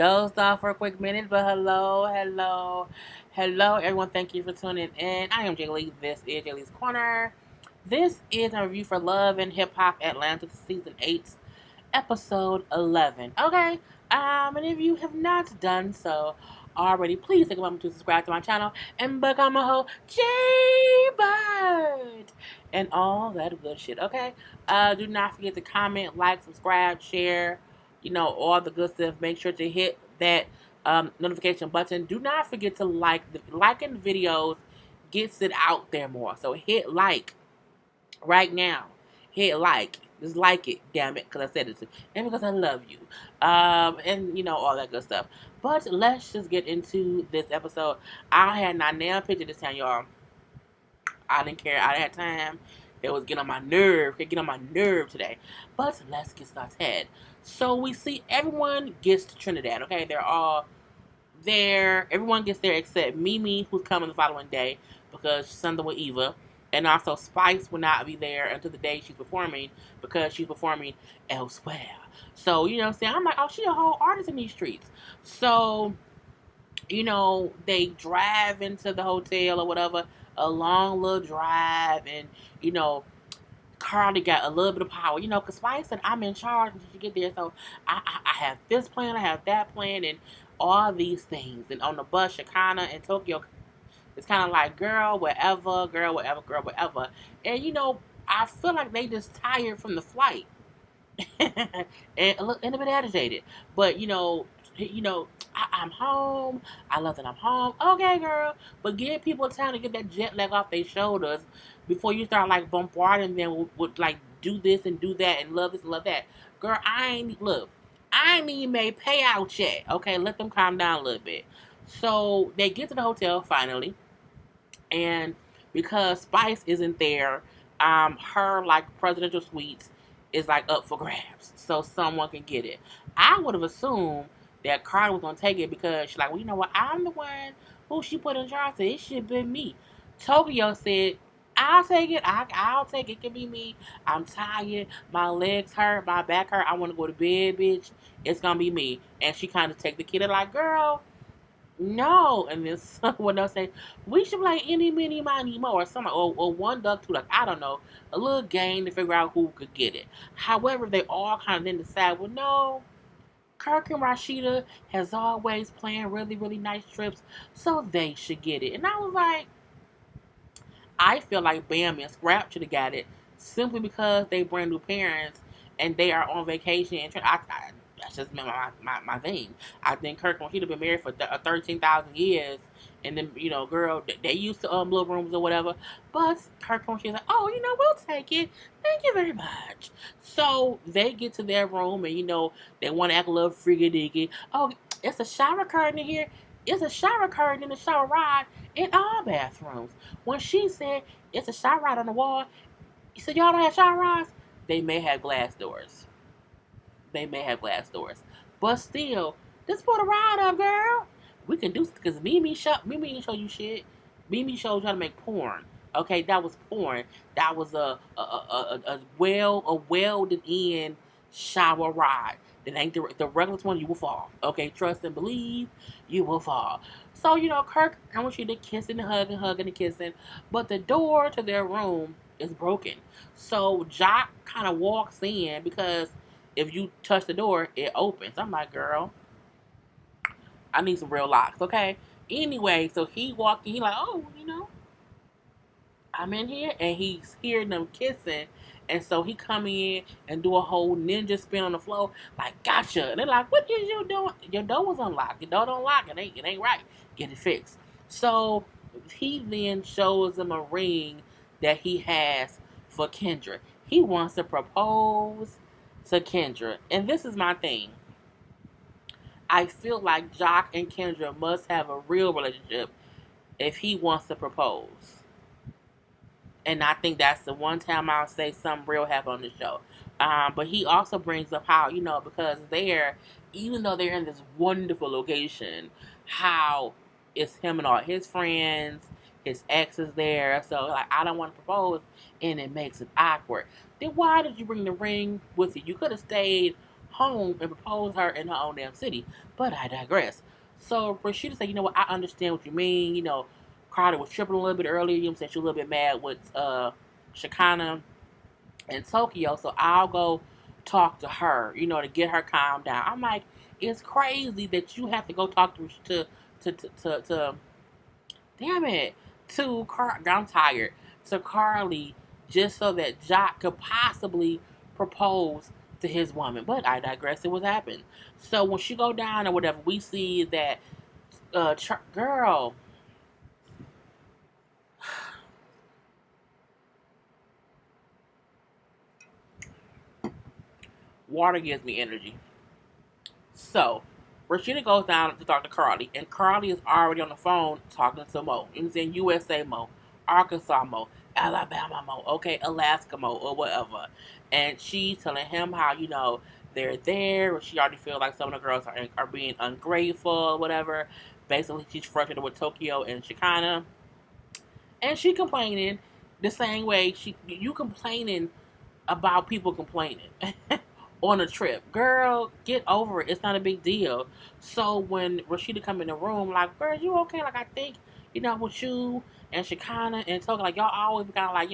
dozed off for a quick minute, but hello, everyone. Thank you for tuning in. I am Jay Lee. This is Jay Lee's Corner. This is a review for Love and Hip Hop Atlanta Season 8, Episode 11. Okay, and if you have not done so already, please take a moment to subscribe to my channel and become a whole J-Bird and all that good shit, okay? Do not forget to comment, like, subscribe, share, all the good stuff. Make sure to hit that notification button. Do not forget to liking the videos gets it out there more. So hit like right now. Hit like. Just like it, damn it, because I said it to you. And because I love you. And all that good stuff. But let's just get into this episode. I had not nailed picture this time, y'all. I didn't care. I didn't have time. It was getting on my nerve. It get on my nerve today. But let's get started. So we see everyone gets to Trinidad. Okay, they're all there. Everyone gets there except Mimi, who's coming the following day because she's Sunday with Eva. And also Spice will not be there until the day she's performing because she's performing elsewhere. So, you know what I'm saying? I'm like, oh, she's a whole artist in these streets. So, they drive into the hotel or whatever, a long little drive, and, Carly got a little bit of power, because Spice said, I'm in charge until you get there, so I have this plan, I have that plan, and all these things. And on the bus, Shekinah and Tokyo, it's kind of like, girl, whatever. And, I feel like they just tired from the flight and a bit agitated. But, I'm home. I love that I'm home. Okay, girl. But give people time to get that jet lag off their shoulders before you start, bombarding them with do this and do that and love this and love that. Girl, I ain't even made payout yet. Okay, let them calm down a little bit. So, they get to the hotel, finally. And because Spice isn't there, her, presidential suite is, up for grabs. So, someone can get it. I would have assumed that Carla was going to take it because she's like, well, you know what? I'm the one who she put in charge. So it should have been me. Tokyo said, I'll take it. I'll take it. It can be me. I'm tired. My legs hurt. My back hurt. I want to go to bed, bitch. It's going to be me. And she kind of take the kid and girl, no. And then someone else say, we should play any, mini, money, more. Or something. Or one duck, two duck. I don't know. A little game to figure out who could get it. However, they all kind of then decide, well, no. Kirk and Rashida has always planned really, really nice trips, so they should get it. And I was like, I feel like Bam and Scrap should have got it simply because they brand new parents and they are on vacation. And that's just my thing. I think Kirk and Rashida been married for 13,000 years. And then, girl, they used to little rooms or whatever. But Kirk and Rashida's like, oh, we'll take it. Thank you very much. So they get to their room and, they want to act a little freaky-deaky. Oh, it's a shower curtain in here. It's a shower curtain in the shower rod in all bathrooms. When she said it's a shower rod on the wall, you said y'all don't have shower rods? They may have glass doors. But still, just put a rod up, girl. We can do because Mimi didn't show you shit. Mimi showed you how to make porn. Okay, that was porn. That was a welded in shower rod. That ain't the regular one. You will fall. Okay, trust and believe. You will fall. So Kirk, I want you to kiss and hugging and kissing, but the door to their room is broken. So Jock kind of walks in because if you touch the door, it opens. I'm like, girl, I need some real locks, okay? Anyway, so he walked in, he like, oh, I'm in here, and he's hearing them kissing, and so he come in and do a whole ninja spin on the floor, like, gotcha. And they're like, what is you doing? Your door was unlocked. Your door don't lock. It ain't right. Get it fixed. So he then shows them a ring that he has for Kendra. He wants to propose to Kendra, and this is my thing. I feel like Jock and Kendra must have a real relationship if he wants to propose. And I think that's the one time I'll say something real happened on the show. But he also brings up how, because even though they're in this wonderful location, how it's him and all his friends, his ex is there. So, I don't want to propose, and it makes it awkward. Then why did you bring the ring with you? You could have stayed home and propose her in her own damn city. But I digress. So Rashida said, you know what, I understand what you mean. Carter was tripping a little bit earlier. Said she was a little bit mad with Shakana in Tokyo. So I'll go talk to her, to get her calmed down. I'm like, it's crazy that you have to go talk to damn it, I'm tired, to Carly, just so that Jock could possibly propose to his woman. But I digress, it was happening. So when she go down or whatever, we see that, girl, water gives me energy. So Rashida goes down to talk to Carly, and Carly is already on the phone talking to Mo. You know what I'm saying? USA Mo, Arkansas Mo, Alabama Mo, okay, Alaska Mo, or whatever. And she's telling him how, they're there, or she already feels like some of the girls are being ungrateful or whatever. Basically, she's frustrated with Tokyo and Shikana. And she complaining the same way you complaining about people complaining on a trip. Girl, get over it. It's not a big deal. So when Rashida come in the room, like, girl, you okay? Like, I think, with you and Shakana and Toka, like, y'all always kind of like,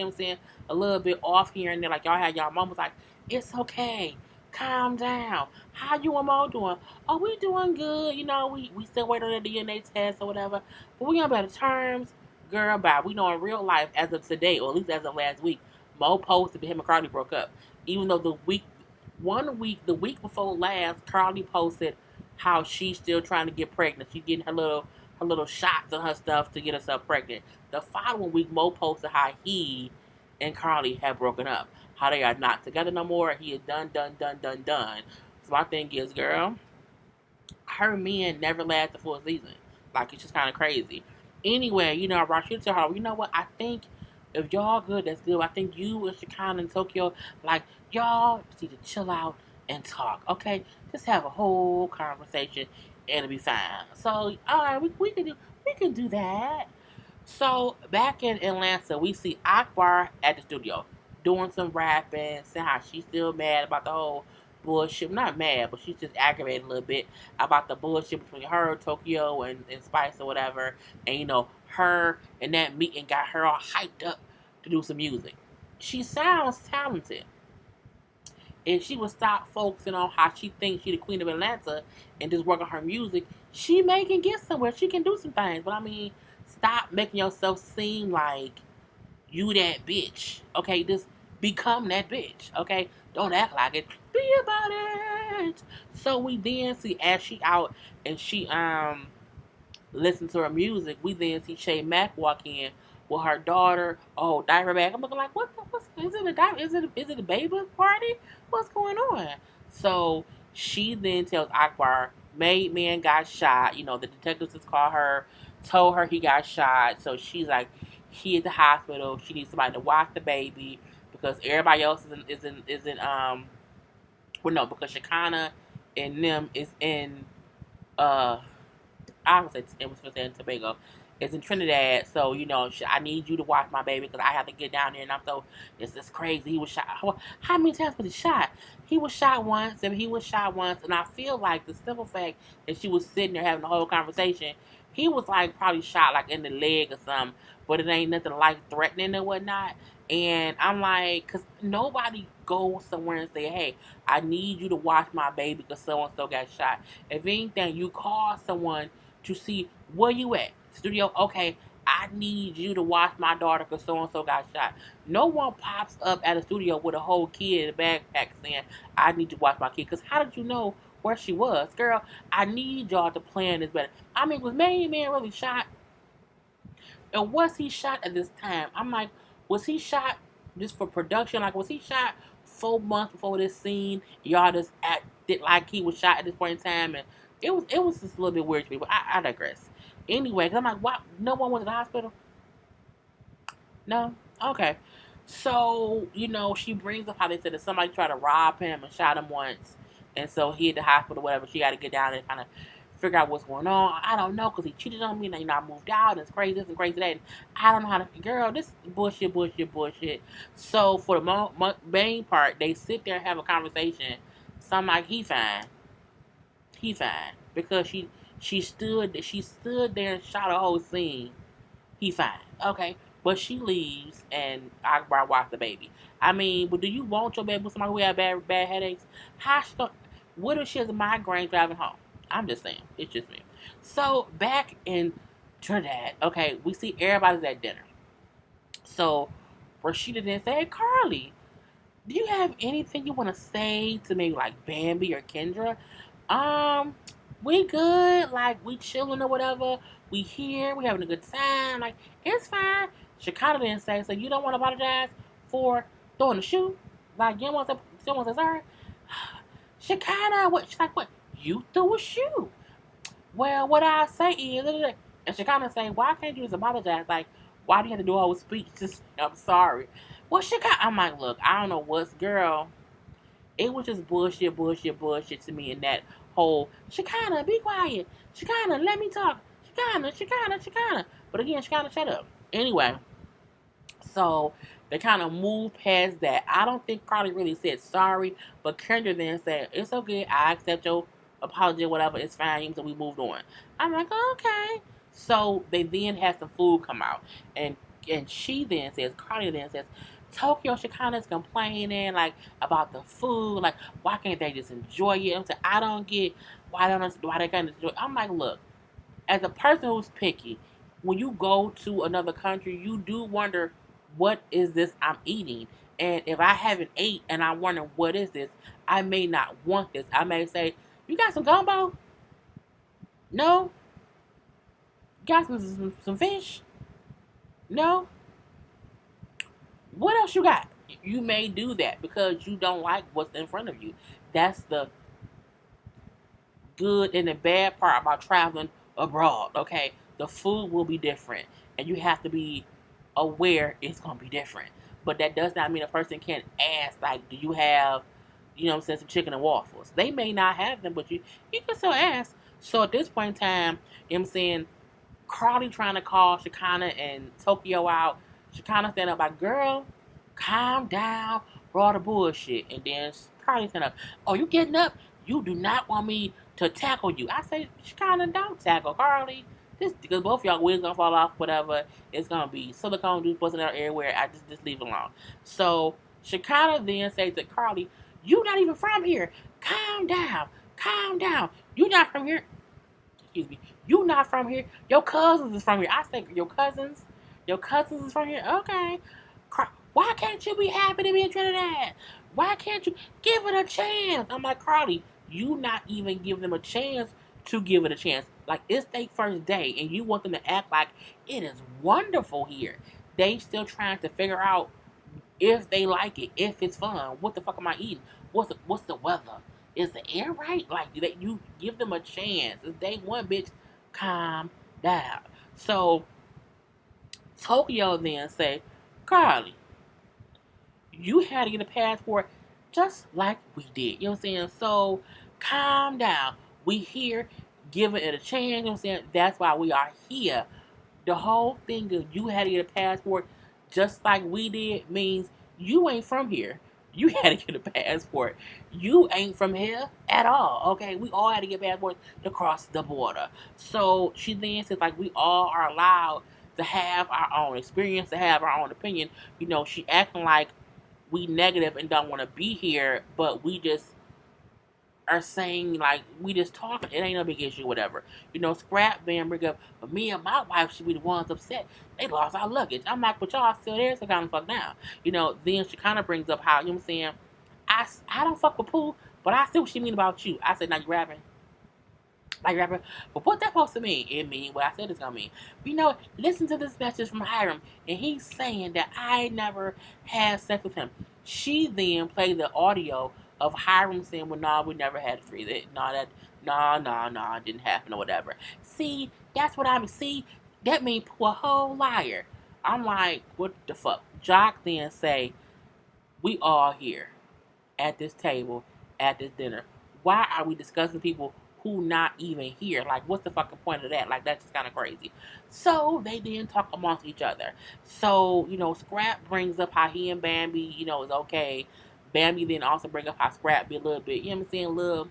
a little bit off here and there. Like, y'all had y'all moments like, it's okay. Calm down. How you and Mo doing? Oh, we doing good. We still waiting on the DNA test or whatever. But we on better terms. Girl, bye. We know in real life, as of today, or at least as of last week, Mo posted that him and Cardi broke up. Even though the week before last, Carly posted how she's still trying to get pregnant. She's getting her little shots and her stuff to get herself pregnant. The following week, Mo posted how he and Carly have broken up. How they are not together no more. He is done, done, done, done, done. So my thing is, girl, her men never last the full season. Like, it's just kind of crazy. Anyway, Rashida tell her, you know what? I think if y'all good, that's good. I think you and Chicago and Tokyo, like, y'all just need to chill out and talk, okay? Just have a whole conversation and it'll be fine. So, all right, we can do that. So back in Atlanta, we see Akbar at the studio doing some rapping, saying how she's still mad about the whole bullshit. Not mad, but she's just aggravated a little bit about the bullshit between her, Tokyo, and Spice or whatever. And her and that meeting got her all hyped up to do some music. She sounds talented. If she would stop focusing on how she thinks she's the queen of Atlanta and just work on her music, she may can get somewhere. She can do some things. But I mean, stop making yourself seem like you that bitch. Okay, just become that bitch. Okay, don't act like it. Be about it. So we then see as she out and she listen to her music, we then see Shay Mack walk in with her daughter. Oh, diaper bag. I'm looking like, what's is it a diaper? Is it a baby party? What's going on? So she then tells Akbar, made man got shot. The detectives just called her, told her he got shot. So she's like, he at the hospital. She needs somebody to watch the baby because everybody else is in well, no, because Shakana and them is in uh I was it was in Tobago. It's in Trinidad, so I need you to watch my baby because I have to get down there, and I'm so it's crazy. He was shot. How many times was he shot? He was shot once, and I feel like the simple fact that she was sitting there having the whole conversation, he was like probably shot like in the leg or something, but it ain't nothing life threatening or whatnot. And I'm like, because nobody goes somewhere and say, hey, I need you to watch my baby because so and so got shot. If anything, you call someone to see where you at. Studio, okay, I need you to watch my daughter because so and so got shot. No one pops up at a studio with a whole kid in a backpack saying, I need to watch my kid. Because how did you know where she was? Girl, I need y'all to plan this better. I mean, was Main Man really shot? And was he shot at this time? I'm like, was he shot just for production? Like, was he shot 4 months before this scene? Y'all just acted like he was shot at this point in time, and it was just a little bit weird to me. But I digress. Anyway, cause I'm like, what? No one went to the hospital? No? Okay. So, she brings up how they said that somebody tried to rob him and shot him once. And so he at the hospital, whatever. She got to get down and kind of figure out what's going on. I don't know, because he cheated on me. And, I moved out. And it's crazy this and crazy that. And I don't know how to, girl, this is bullshit, bullshit, bullshit. So for the main part, they sit there and have a conversation So I'm like, he fine because she stood there and shot a whole scene. He fine, okay. But she leaves and I watch the baby. I mean, but do you want your baby with somebody who have bad headaches? How she gonna? What if she has a migraine driving home? I'm just saying, it's just me. So back in Trinidad, okay, we see everybody's at dinner. So Rashida then said, "Hey, Carly, do you have anything you want to say to maybe like Bambi or Kendra? Um, we good, like we chilling or whatever. We here, we having a good time. Like it's fine." Shakana then say, "So you don't want to apologize for throwing the shoe? Like you don't want to, you don't want to sorry?" Shakana, what? She's like, "What? You threw a shoe?" Well, what I say is, and Shakana say, "Why can't you just apologize? Like, why do you have to do a whole speech? Just, I'm sorry." Well, Shakana, I'm like, look, I don't know what's, girl. It was just bullshit to me in that whole, Shakana, be quiet. Shakana, let me talk. Shakana. But again, Shakana, shut up. Anyway, so they kind of moved past that. I don't think Carly really said sorry, but Kendra then said, "It's okay. I accept your apology, whatever. It's fine." So we moved on. I'm like, okay. So they then had some food come out, and she then says, Carly then says, Tokyo Shikana's complaining like about the food, like why can't they just enjoy it? I'm saying I don't get why they can't enjoy it. I'm like, look, as a person who's picky, when you go to another country, you do wonder what is this I'm eating. And if I haven't ate and I wonder what is this, I may not want this. I may say, "You got some gumbo? No. You got some fish? No. What else you got?" You may do that because you don't like what's in front of you. That's the good and the bad part about traveling abroad. Okay, the food will be different, and you have to be aware it's gonna be different. But that does not mean a person can't ask, like, "Do you have, you know, what I'm saying, some chicken and waffles?" They may not have them, but you can still ask. So at this point in time, you know what I'm saying, Carly trying to call Shakana and Tokyo out. Shakana stand up like, "Girl, calm down for all the bullshit." And then Carly stand up, "Oh, you getting up? You do not want me to tackle you." I say, Shakana, don't tackle Carly. This because both y'all wigs gonna fall off, whatever. It's gonna be silicone juice busting out everywhere. I just leave it alone. So Shakana then says to Carly, "You not even from here. Calm down. Calm down. You not from here. Excuse me. You not from here. Your cousins is from here." I say, "Your cousins? Your cousins is from here? Okay. Why can't you be happy to be in Trinidad? Why can't you give it a chance?" I'm like, Carly, you not even give them a chance to give it a chance. Like, it's their first day, and you want them to act like it is wonderful here. They still trying to figure out if they like it, if it's fun. What the fuck am I eating? What's the weather? Is the air right? Like, you give them a chance. It's day one, bitch. Calm down. So Tokyo then say, "Carly, you had to get a passport just like we did." You know what I'm saying? So calm down. We here, giving it a chance. You know what I'm saying? That's why we are here. The whole thing of you had to get a passport just like we did means you ain't from here. You had to get a passport. You ain't from here at all. Okay, we all had to get passports to cross the border. So she then says, like, we all are allowed to have our own experience, to have our own opinion. You know, she acting like we negative and don't want to be here, but we just are saying, like, we just talking. It ain't no big issue, whatever. You know, Scrap Van bring up, "But me and my wife should be the ones upset. They lost our luggage." I'm like, "But y'all still there, so kind of fuck now." You know, then she kind of brings up how, you know what I'm saying, I don't fuck with Pooh, but I see what she mean about you. I said, "Now you rapping." Like rapper, but what that supposed to mean? It mean what I said it's gonna mean. But, you know, listen to this message from Hiram, and he's saying that I never had sex with him. She then played the audio of Hiram saying, "Well, no, we never had three. No, it didn't happen or whatever." See, that's what I mean. See, that means a whole liar. I'm like, what the fuck? Jock then say, "We all here at this table, at this dinner. Why are we discussing people who not even here? Like, what's the fucking point of that? Like, that's just kind of crazy." So they then talk amongst each other. So, you know, Scrap brings up how he and Bambi, you know, is okay. Bambi then also bring up how Scrap be a little bit, you know what I'm saying, a little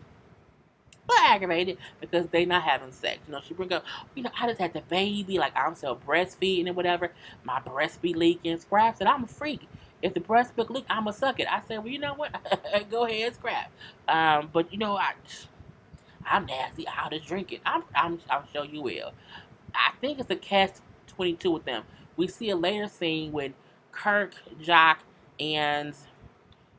aggravated because they not having sex. She bring up, I just had the baby, like I'm still breastfeeding and whatever. My breast be leaking. Scrap said, I'm a freak. If the breast milk leak, I'ma suck it. I said, well, you know what? Go ahead, Scrap. But I'm nasty. I'll just drink it. I'll show you will. I think it's a catch 22 with them. We see a later scene when Kirk, Jock, and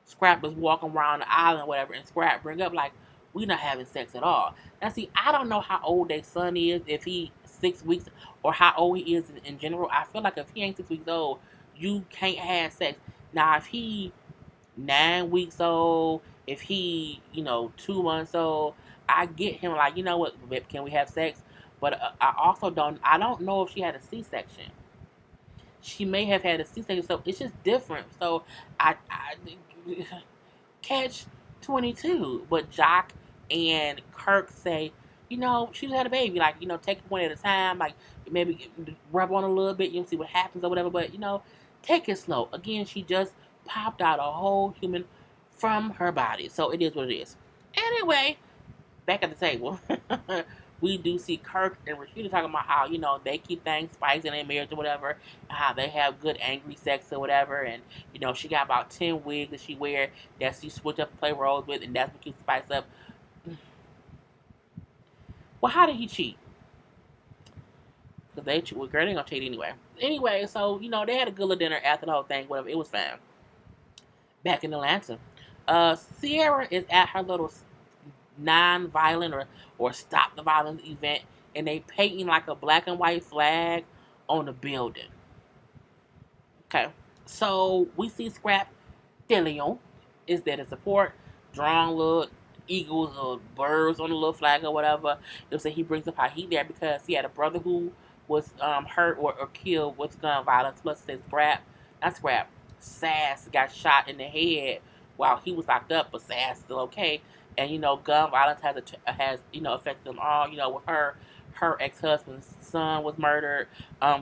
Scrap was walking around the island or whatever, and Scrap bring up like, we not having sex at all. Now see, I don't know how old their son is, if he 6 weeks, or how old he is in general. I feel like if he ain't 6 weeks old, you can't have sex. Now if he 9 weeks old, if he 2 months old, I get him like, you know what, can we have sex? But I don't know if she had a C-section. She may have had a C-section, so it's just different. So I catch 22. But Jock and Kirk say, she had a baby. Like, take it one at a time. Like, maybe rub on a little bit. You see what happens or whatever. But, take it slow. Again, she just popped out a whole human from her body. So it is what it is. Anyway, back at the table. We do see Kirk and Rashida talking about how, they keep things spicy in their marriage or whatever, and how they have good angry sex or whatever, and, she got about 10 wigs that she wear that she switch up and play roles with, and that's what keeps the spice up. Well, how did he cheat? Because they ain't gonna cheat anyway. Anyway, so, they had a good little dinner after the whole thing, whatever, it was fine. Back in Atlanta. Sierra is at her little non-violent or stop the violence event, and they painting like a black and white flag on the building. Okay, so we see Scrap Dillion is there to support, drawing little eagles or birds on the little flag or whatever. They'll say he brings up how he there because he had a brother who was hurt or killed with gun violence. Plus, says Sass got shot in the head while he was locked up, but Sass still okay. And gun violence has affected them all. With her ex-husband's son was murdered.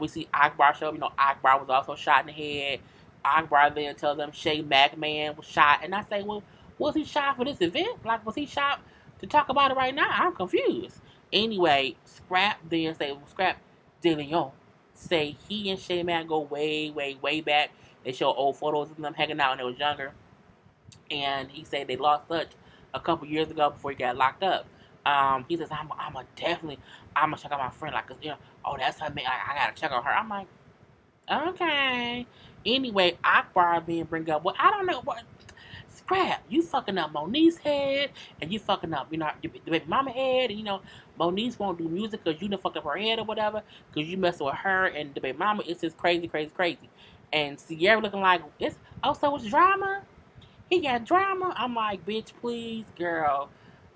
We see Akbar show. Akbar was also shot in the head. Akbar then tells them Shay McMahon was shot, and I say, well, was he shot for this event? Like, was he shot to talk about it right now? I'm confused. Anyway, Scrap DeLeon say he and Shay Mac go way, way, way back. They show old photos of them hanging out when they was younger, and he said they lost touch a couple years ago before he got locked up. He says, I'm gonna check on my friend, like, cause oh, that's her man. I gotta check on her. I'm like, okay. Anyway, Akbar being bring up, well, I don't know what. Scrap, you fucking up Monique's head, and you fucking up, the baby mama head, and Monique won't do music because you done fucked up her head or whatever, because you messing with her and the baby mama. It's just crazy, crazy, crazy. And Sierra looking like so it's drama. He got drama. I'm like, bitch, please, girl,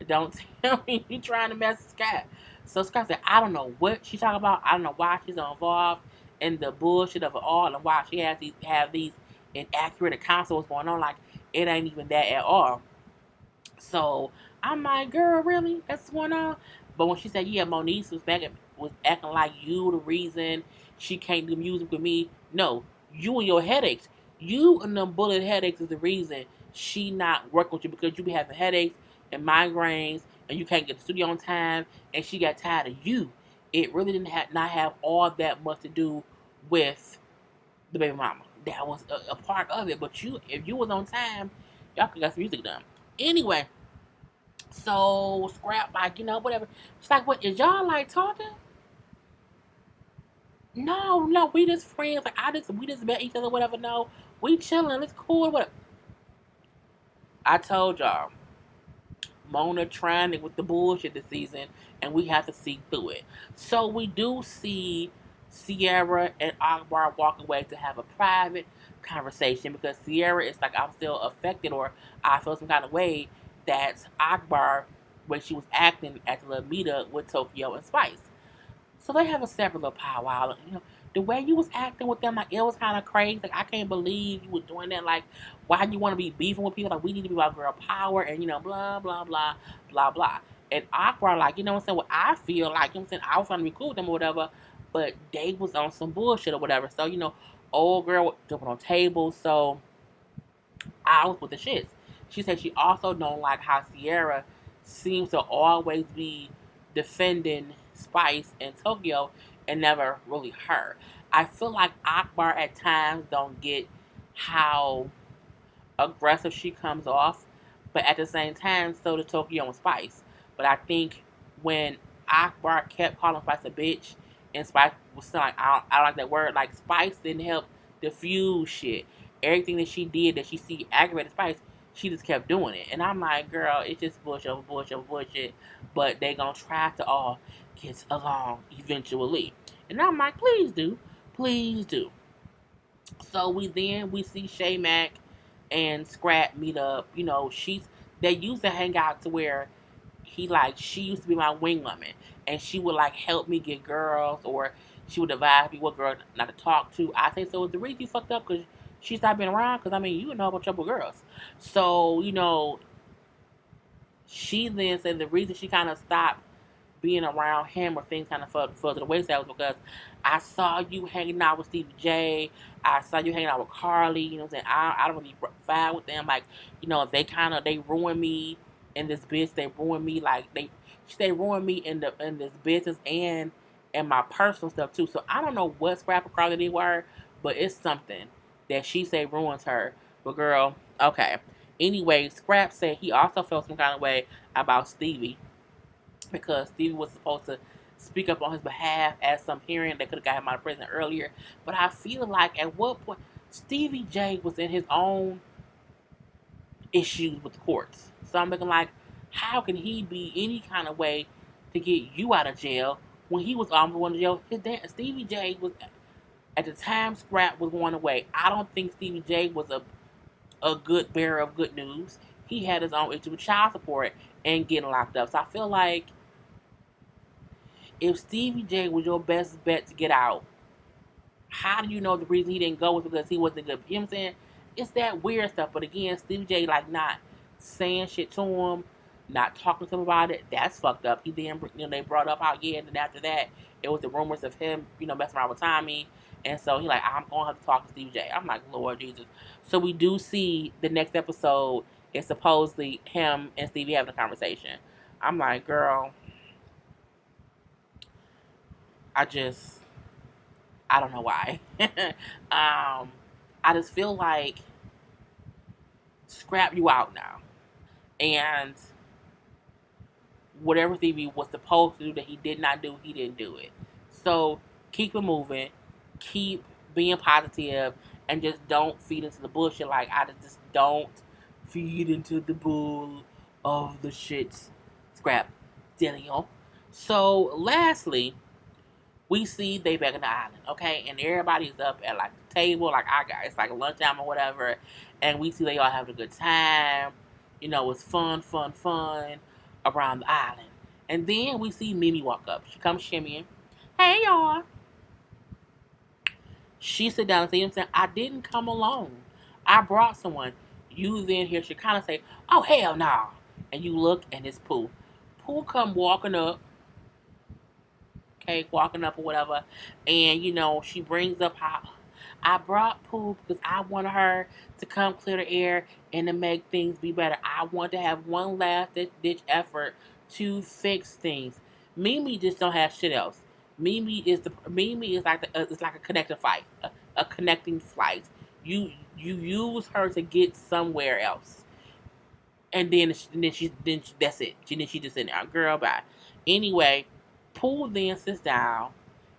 don't tell me you trying to mess with Scott. So Scott said, I don't know what she's talking about. I don't know why she's involved in the bullshit of it all, and why she has these inaccurate accounts of what's going on. Like, it ain't even that at all. So I'm like, girl, really? That's what's going on? But when she said, yeah, Monique was acting like you the reason she can't do music with me. No, you and your headaches. You and them bullet headaches is the reason she not working with you, because you be having headaches and migraines and you can't get to the studio on time, and she got tired of you. It really didn't not have all that much to do with the baby mama. That was a part of it. But if you was on time, y'all could got some music done. Anyway, so Scrap, like, whatever. She's like, what, is y'all like talking? No, we just friends. Like, we just met each other, whatever. No, we chilling. It's cool, whatever. I told y'all, Mona trying it with the bullshit this season, and we have to see through it. So we do see Sierra and Akbar walk away to have a private conversation, because Sierra is like, I'm still affected, or I feel some kind of way that Akbar, when she was acting at the little meetup with Tokyo and Spice. So they have a separate little powwow. The way you was acting with them, like, it was kind of crazy. Like, I can't believe you were doing that. Like, why do you want to be beefing with people? Like, we need to be about girl power and, blah, blah, blah, blah, blah. And Akbar, like, what I'm saying? Well, I feel like, I'm saying, I was trying to be cool with them or whatever, but they was on some bullshit or whatever. So, old girl jumping on tables. So, I was with the shits. She said she also don't like how Sierra seems to always be defending Spice and Tokyo and never really her. I feel like Akbar at times don't get how aggressive she comes off, but at the same time, so did Tokyo and Spice. But I think when Akbar kept calling Spice a bitch, and Spice was still like, I don't like that word. Like Spice didn't help diffuse shit. Everything that she did that she see aggravated Spice, she just kept doing it. And I'm like, girl, it's just bullshit over bullshit over bullshit. But they gonna try to all get along eventually. And I'm like, please do, please do. So we see Shay Mack and Scrap meet up. You know, they used to hang out to where she used to be my wing woman, and she would like help me get girls, or she would advise me what girl not to talk to. I say, so is the reason you fucked up because she stopped being around? Because I mean, you know about trouble girls. So she then said the reason she kind of stopped being around him or things kind of fell to the wayside was because I saw you hanging out with Stevie J. I saw you hanging out with Carly. You know what I'm saying? I don't really vibe with them. Like, they ruined me in this business. They ruined me they ruined me in this business and my personal stuff too. So I don't know what Scrap or Carly they were, but it's something that she said ruins her. But girl, okay. Anyway, Scrap said he also felt some kind of way about Stevie because Stevie was supposed to speak up on his behalf at some hearing that could have got him out of prison earlier. But I feel like at what point Stevie J was in his own issues with the courts. So I'm looking like, how can he be any kind of way to get you out of jail when he was almost going to jail? His dad, Stevie J, was at the time Scrap was going away. I don't think Stevie J was a good bearer of good news. He had his own issue with child support and getting locked up. So I feel like if Stevie J was your best bet to get out, how do you know the reason he didn't go was because he wasn't good? You know what I'm saying? It's that weird stuff. But again, Stevie J like not saying shit to him, not talking to him about it. That's fucked up. He then they brought up how and then after that it was the rumors of him messing around with Tommy, and so he like, I'm gonna have to talk to Stevie J. I'm like, Lord Jesus. So we do see the next episode is supposedly him and Stevie having a conversation. I'm like, girl, I don't know why. I just feel like Scrap you out now. And whatever Stevie was supposed to do that he did not do, he didn't do it. So keep it moving. Keep being positive and just don't feed into the bullshit. Like, I just don't feed into the bull of the shit, Scrap Daniel. So lastly, we see they back in the island, okay? And everybody's up at like the table, like it's like lunchtime or whatever, and we see they all having a good time. It's fun around the island. And then we see Mimi walk up. She comes shimmying. Hey y'all. She sit down and say, I didn't come alone. I brought someone. You then hear she kind of say, oh hell no. Nah. And you look and it's Pooh. Pooh come walking up. Walking up or whatever, and she brings up how I brought Pooh because I wanted her to come clear the air and to make things be better. I want to have one last ditch effort to fix things. Mimi just don't have shit else. Mimi is it's like a connecting fight, a connecting flight. You use her to get somewhere else, and then that's it. She just in there, girl. Bye. Anyway. Pooh then sits down,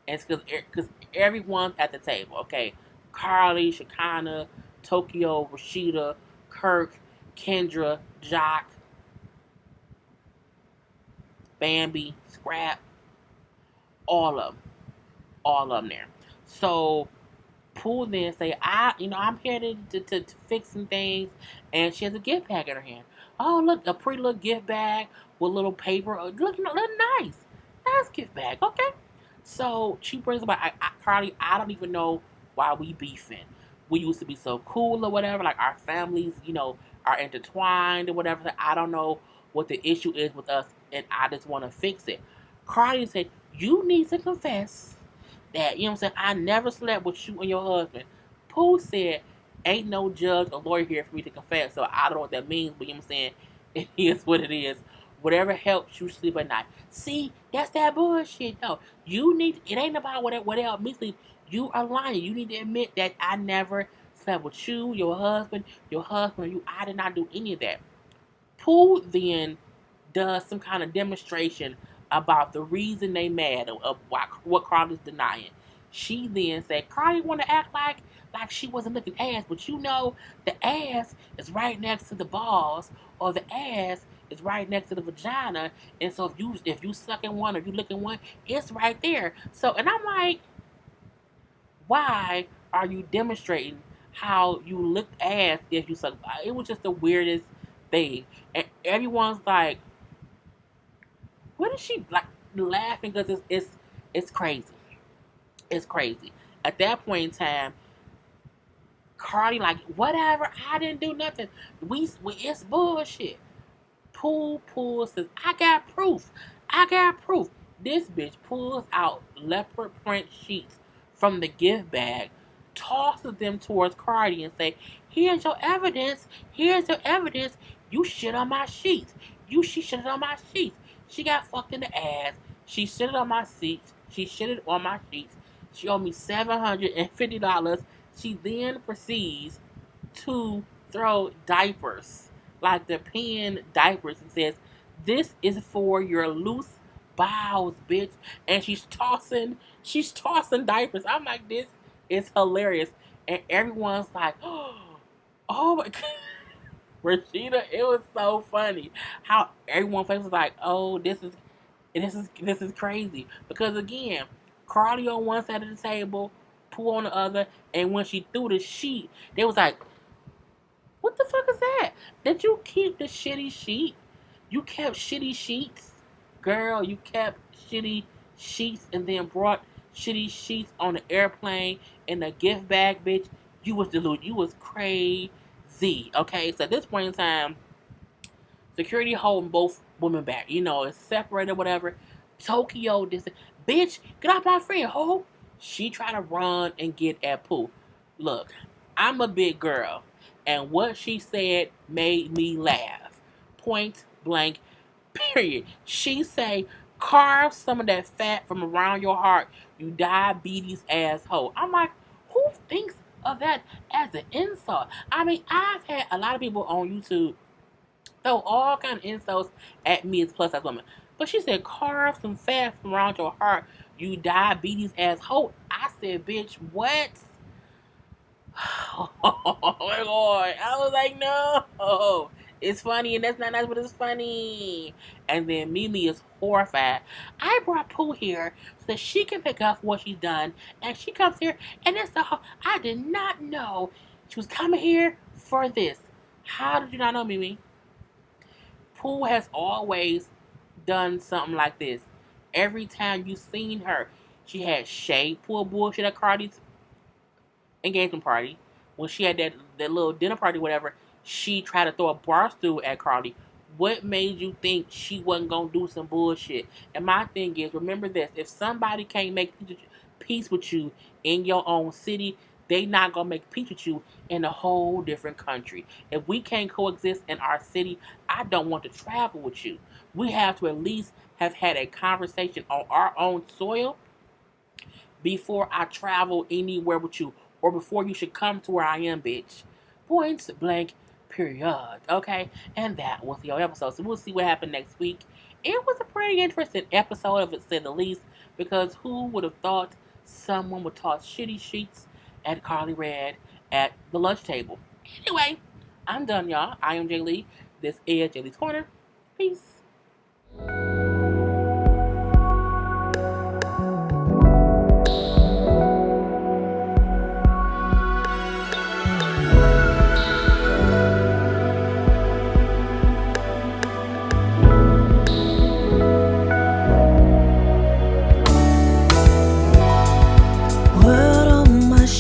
and it's because everyone's at the table, okay? Carly, Shekinah, Tokyo, Rashida, Kirk, Kendra, Jock, Bambi, Scrap, all of them there. So Pooh then say, I'm here to fix some things, and she has a gift bag in her hand. Oh, look, a pretty little gift bag with little paper. Look nice. Nice gift bag, okay? So she brings up, Carly, I don't even know why we beefing. We used to be so cool or whatever, like our families, are intertwined or whatever. So I don't know what the issue is with us, and I just want to fix it. Carly said, you need to confess that, I never slept with you and your husband. Pooh said, Ain't no judge or lawyer here for me to confess, so I don't know what that means, but you know what I'm saying? It is what it is. Whatever helps you sleep at night. See, that's that bullshit. No, you need. It ain't about what helped me sleep. You are lying. You need to admit that I never slept with you, your husband, you. I did not do any of that. Pooh then does some kind of demonstration about the reason they mad of what Carly's denying. She then said Carly want to act like she wasn't looking ass, but you know the ass is right next to the balls, or the ass is right next to the vagina, and so if you sucking one or you licking one, it's right there. So and I'm like, why are you demonstrating how you lick ass if you suck? It was just the weirdest thing, and everyone's like, what is she like laughing because it's crazy. It's crazy. At that point in time, Cardi like whatever. I didn't do nothing. We it's bullshit. Pool says I got proof. I got proof. This bitch pulls out leopard print sheets from the gift bag, tosses them towards Cardi and say, "Here's your evidence. Here's your evidence. You shit on my sheets. She shitted on my sheets. She got fucked in the ass. She shitted on my seats. She shitted on my sheets. She owed me $750. She then proceeds to throw diapers, like the pen diapers, and says, "This is for your loose bowels, bitch." And she's tossing diapers. I'm like, this is hilarious. And everyone's like, oh my god. Rashida, it was so funny how everyone's face was like, oh, this is crazy. Because again, Carly on one side of the table, Pooh on the other, and when she threw the sheet, they was like, what the fuck is that? Did you keep the shitty sheet? You kept shitty sheets? Girl, you kept shitty sheets and then brought shitty sheets on the airplane in a gift bag, bitch. You was deluded. You was crazy. Okay, so at this point in time, security holding both women back. It's separated, whatever. Tokyo, this bitch, get off my friend, ho. She tried to run and get at Pooh. Look, I'm a big girl, and what she said made me laugh. Point blank, period. She say, carve some of that fat from around your heart, you diabetes asshole. I'm like, who thinks of that as an insult? I mean, I've had a lot of people on YouTube throw all kind of insults at me as plus size woman. But she said, carve some fat from around your heart, you diabetes asshole. I said, bitch, what? Oh my god. I was like, no. It's funny and that's not nice, but it's funny. And then Mimi is horrified. I brought Pooh here so that she can pick up what she's done. And she comes here and it's I did not know she was coming here for this. How did you not know, Mimi? Pooh has always done something like this. Every time you seen her, she had shade pull bullshit at Cardi's engagement party. When she had that little dinner party, whatever, she tried to throw a bar stool at Cardi. What made you think she wasn't gonna do some bullshit? And my thing is, remember this: if somebody can't make peace with you in your own city, they not gonna make peace with you in a whole different country. If we can't coexist in our city, I don't want to travel with you. We have to at least have had a conversation on our own soil before I travel anywhere with you, or before you should come to where I am, bitch. Points blank, period. Okay? And that was the episode. So we'll see what happened next week. It was a pretty interesting episode, if it's said the least, because who would have thought someone would toss shitty sheets at Carly Red at the lunch table? Anyway, I'm done, y'all. I am Jay Lee. This is Jay Lee's Corner. Peace.